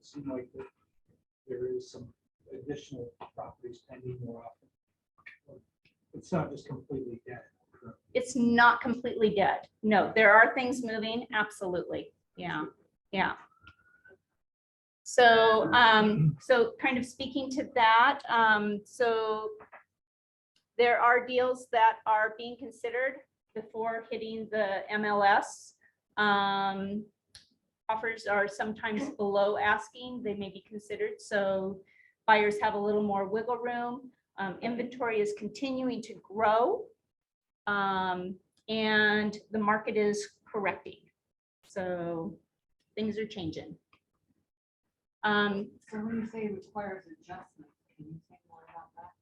it seem like that there is some additional properties pending more often? It's not just completely dead. It's not completely dead. No, there are things moving. Absolutely. Yeah. Yeah. So, so kind of speaking to that, so there are deals that are being considered before hitting the MLS. Offers are sometimes below asking. They may be considered. So buyers have a little more wiggle room. Inventory is continuing to grow. And the market is correcting. So things are changing. So when you say it requires adjustment, can you say more about that?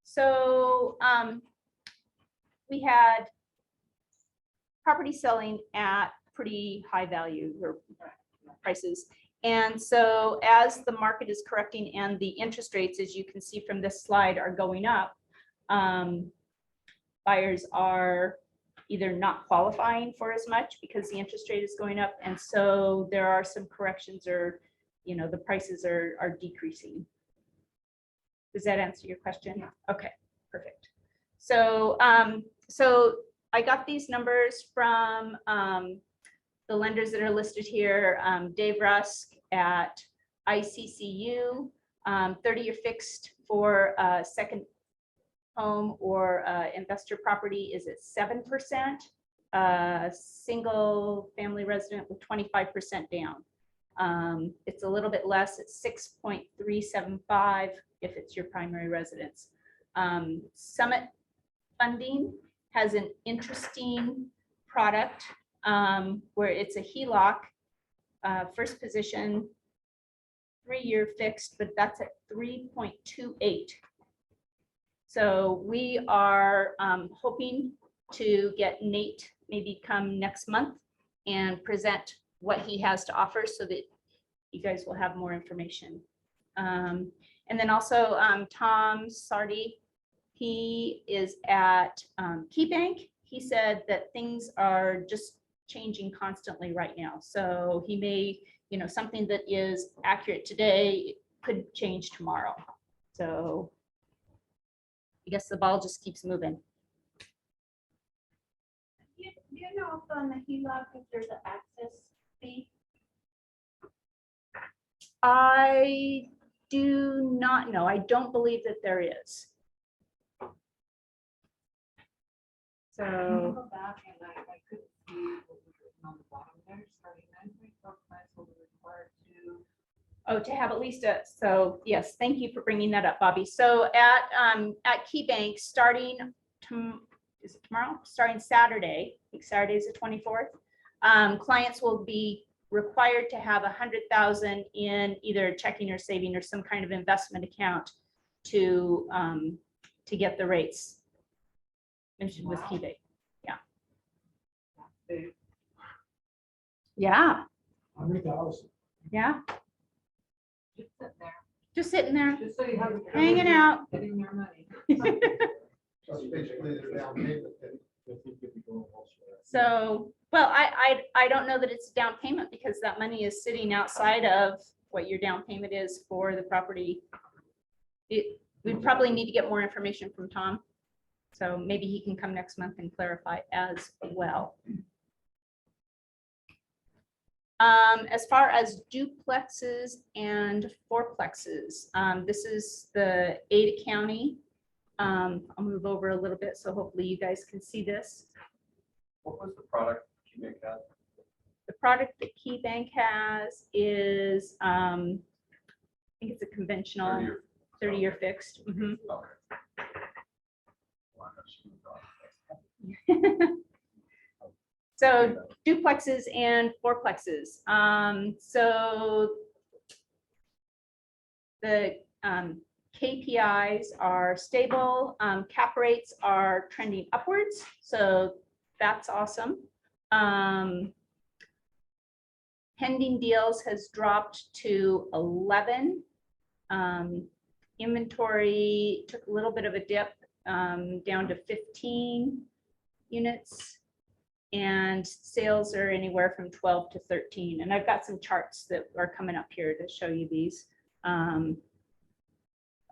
So we had property selling at pretty high value or prices. And so as the market is correcting and the interest rates, as you can see from this slide, are going up, buyers are either not qualifying for as much because the interest rate is going up. And so there are some corrections, or, you know, the prices are decreasing. Does that answer your question? Yeah. Okay, perfect. So, so I got these numbers from the lenders that are listed here. Dave Rusk at ICCU, 30-year fixed for a second home or investor property is at 7%. Single family resident with 25% down. It's a little bit less. It's 6.375 if it's your primary residence. Summit Funding has an interesting product where it's a HELOC, first position, 3-year fixed, but that's at 3.28. So we are hoping to get Nate maybe come next month and present what he has to offer so that you guys will have more information. And then also Tom Sardi, he is at KeyBank. He said that things are just changing constantly right now. So he may, you know, something that is accurate today could change tomorrow. So I guess the ball just keeps moving. Do you know if on the HELOC if there's an access fee? I do not know. I don't believe that there is. So Go back and I couldn't see what was written on the bottom there, starting 9.4 clients will be required to. oh, to have at least a, so yes, thank you for bringing that up, Bobby. So at KeyBank, starting is it tomorrow? Starting Saturday, I think Saturday is the 24th. Clients will be required to have 100,000 in either checking or saving or some kind of investment account to get the rates mentioned with KeyBank. Yeah. Yeah. 100,000. Yeah. Just sit there, Just sitting there, just so you have. hanging out. Getting their money. That's basically their down payment. So, well, I don't know that it's down payment because that money is sitting outside of what your down payment is for the property. We probably need to get more information from Tom. So maybe he can come next month and clarify as well. As far as duplexes and fourplexes, this is the Ada County. I'll move over a little bit so hopefully you guys can see this. What was the product KeyBank had? The product that KeyBank has is, I think it's a conventional 30-year fixed. Mhm. Okay. So duplexes and fourplexes. So the KPIs are stable. Cap rates are trending upwards. So that's awesome. Pending deals has dropped to 11. Inventory took a little bit of a dip down to 15 units. and sales are anywhere from 12 to 13. And I've got some charts that are coming up here to show you these.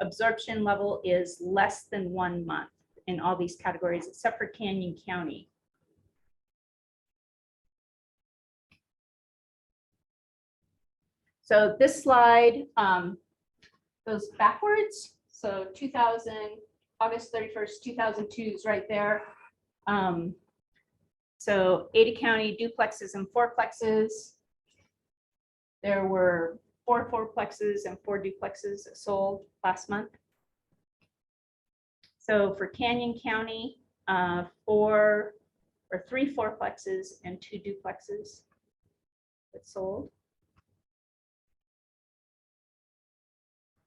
Absorption level is less than 1 month in all these categories, except for Canyon County. So this slide goes backwards. So 2000, August 31st, 2002 is right there. So Ada County duplexes and fourplexes. There were 4 fourplexes and 4 duplexes sold last month. So for Canyon County, 3 fourplexes and 2 duplexes that sold.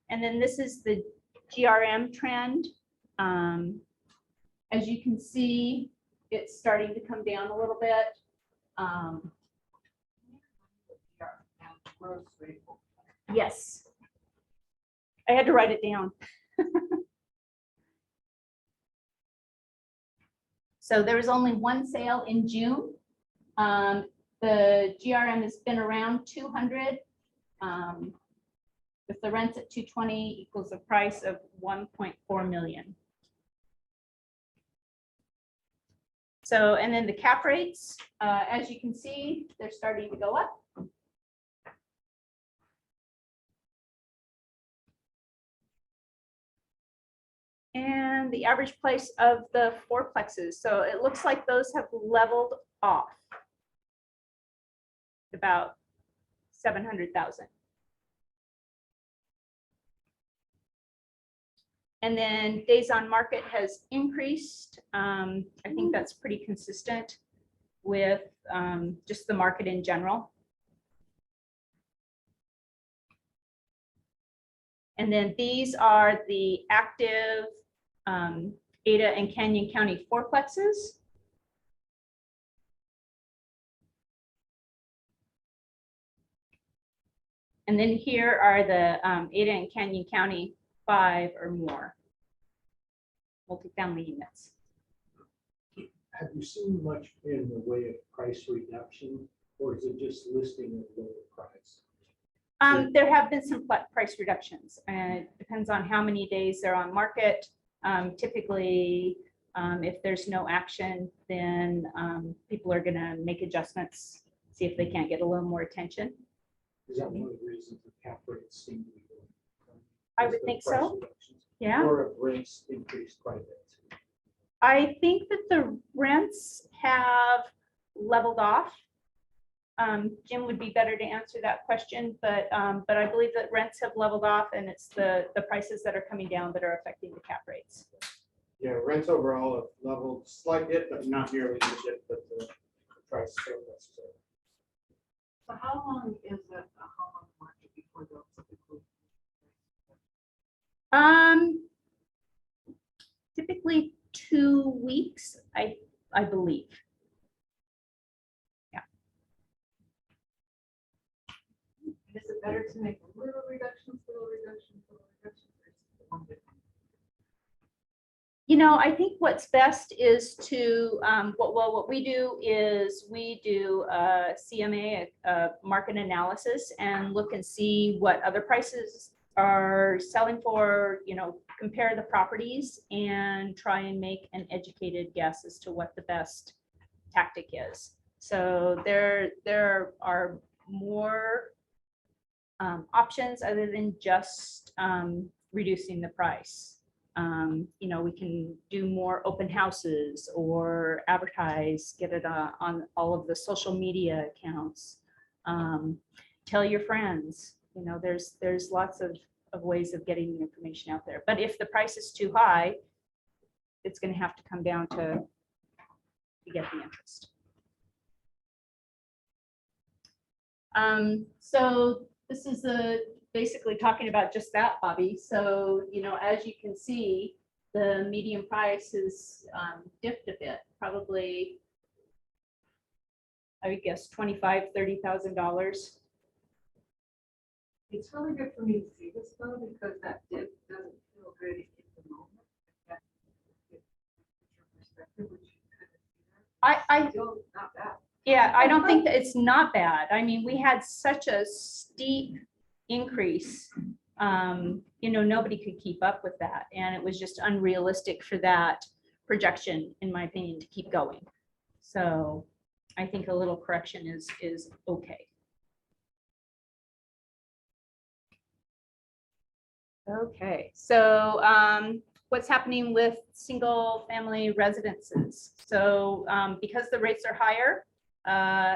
And then this is the GRM trend. As you can see, it's starting to come down a little bit. Yes. I had to write it down. So there was only 1 sale in June. The GRM has been around 200. If the rent's at 220 equals a price of 1.4 million. So, and then the cap rates, as you can see, they're starting to go up. And the average price of the fourplexes. So it looks like those have leveled off about 700,000. And then days on market has increased. I think that's pretty consistent with just the market in general. And then these are the active Ada and Canyon County fourplexes. And then here are the Ada and Canyon County 5 or more multifamily units. Have you seen much in the way of price reduction, or is it just listing at lower price? There have been some price reductions, and it depends on how many days they're on market. Typically, if there's no action, then people are going to make adjustments, see if they can't get a little more attention. Is that one of the reasons the cap rates seem to be going? I Is would the think price so. reductions? Yeah. Or have rents increased quite a bit? I think that the rents have leveled off. Jim would be better to answer that question, but I believe that rents have leveled off, and it's the prices that are coming down that are affecting the cap rates. Yeah, rents overall have leveled slight dip, but not nearly the dip that the price showed us. So how long is it a home on the market before they'll typically? Typically 2 weeks, I believe. Yeah. Is it better to make little reductions, or is it one big one? You know, I think what's best is to, what we do is we do a CMA, a market analysis, and look and see what other prices are selling for, you know, compare the properties and try and make an educated guess as to what the best tactic is. So there are more options other than just reducing the price. You know, we can do more open houses or advertise, get it on all of the social media accounts. Tell your friends, you know, there's lots of ways of getting the information out there. But if the price is too high, it's going to have to come down to get the interest. So this is basically talking about just that, Bobby. So, you know, as you can see, the median price has dipped a bit, probably, I would guess, $25,000, $30,000. It's really good for me to see this though, because that dip doesn't feel good in the moment. That- your perspective, which you kind of see that. Still not bad. Yeah, I don't think that it's not bad. I mean, we had such a steep increase. Nobody could keep up with that. And it was just unrealistic for that projection, in my opinion, to keep going. So I think a little correction is okay. Okay, so what's happening with single family residences? So because the rates are higher,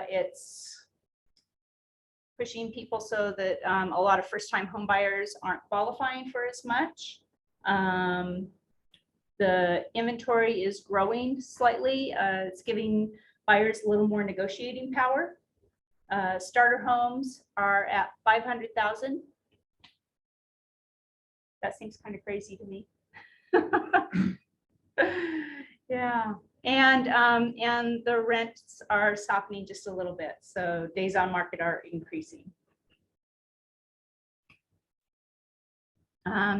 it's pushing people so that a lot of first-time home buyers aren't qualifying for as much. The inventory is growing slightly. It's giving buyers a little more negotiating power. Starter homes are at 500,000. That seems kind of crazy to me. Yeah, and the rents are softening just a little bit. So days on market are increasing.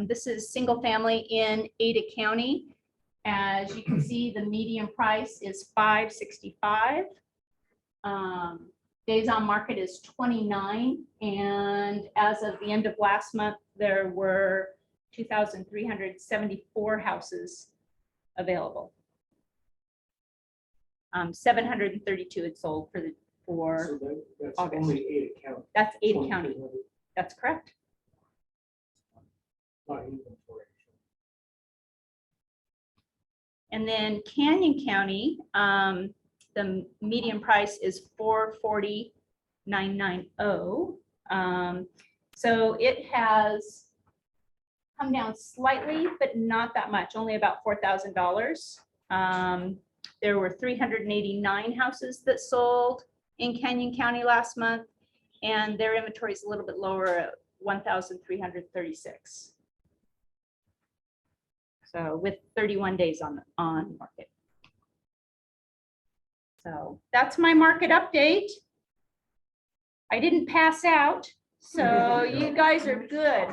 This is single family in Ada County. As you can see, the median price is $565. Days on market is 29. And as of the end of last month, there were 2,374 houses available. 732 had sold for So that's August. only Ada County. That's Ada County. That's correct. Not inventory. And then Canyon County, the median price is $440,990. So it has come down slightly, but not that much, only about $4,000. There were 389 houses that sold in Canyon County last month, and their inventory is a little bit lower at 1,336. So with 31 days on market. So that's my market update. I didn't pass out, so you guys are good.